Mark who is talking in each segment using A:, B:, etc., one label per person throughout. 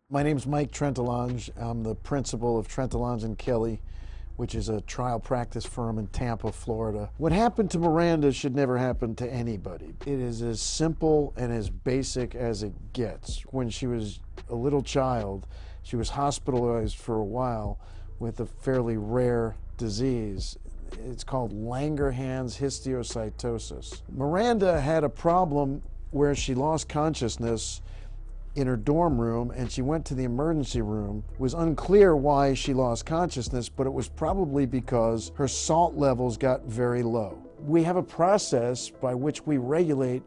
A: My name's Mike Trentalange. I'm the principal of Trentalange and Kelly, which is a trial practice firm in Tampa, Florida. What happened to Miranda should never happen to anybody. It is as simple and as basic as it gets. When she was a little child, she was hospitalized for a while with a fairly rare disease. It's called Langerhans histiocytosis. Miranda had a problem where she lost consciousness in her dorm room, and she went to the emergency room. It was unclear why she lost consciousness, but it was probably because her salt levels got very low. We have a process by which we regulate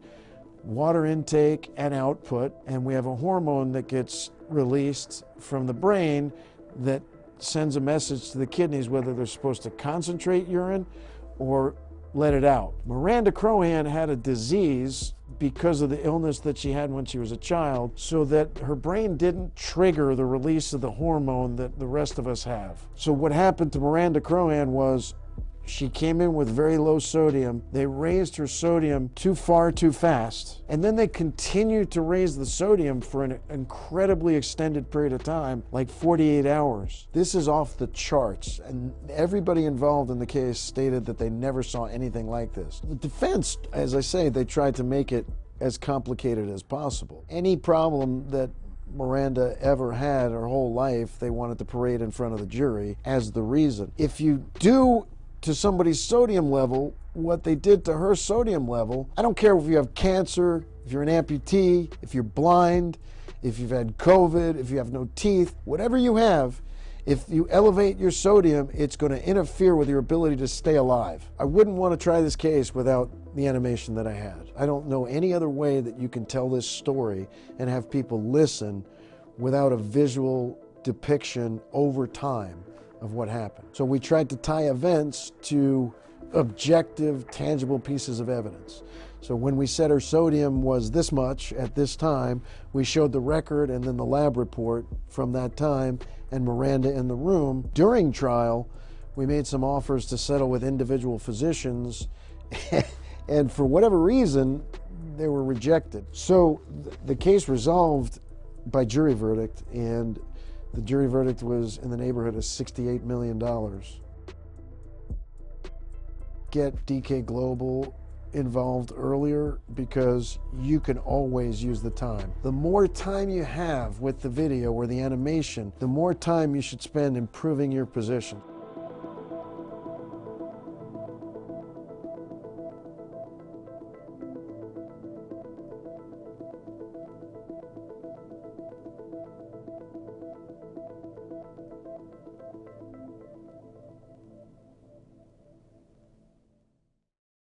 A: water intake and output, and we have a hormone that gets released from the brain that sends a message to the kidneys whether they're supposed to concentrate urine or let it out. Miranda Crohan had a disease because of the illness that she had when she was a child, so that her brain didn't trigger the release of the hormone that the rest of us have. So what happened to Miranda Crohan was she came in with very low sodium. They raised her sodium too far too fast, and then they continued to raise the sodium for an incredibly extended period of time, like 48 hours. This is off the charts, and everybody involved in the case stated that they never saw anything like this. The defense, as I say, they tried to make it as complicated as possible. Any problem that Miranda ever had her whole life, they wanted to parade in front of the jury as the reason. If you do to somebody's sodium level what they did to her sodium level, I don't care if you have cancer, if you're an amputee, if you're blind, if you've had COVID, if you have no teeth, whatever you have, if you elevate your sodium, it's going to interfere with your ability to stay alive. I wouldn't want to try this case without the animation that I had. I don't know any other way that you can tell this story and have people listen without a visual depiction over time of what happened. So we tried to tie events to objective, tangible pieces of evidence. So when we said her sodium was this much at this time, we showed the record and then the lab report from that time and Miranda in the room. During trial, we made some offers to settle with individual physicians and for whatever reason, they were rejected. So the case resolved by jury verdict, and the jury verdict was in the neighborhood of $68 million. Get DK Global involved earlier because you can always use the time. The more time you have with the video or the animation, the more time you should spend improving your position.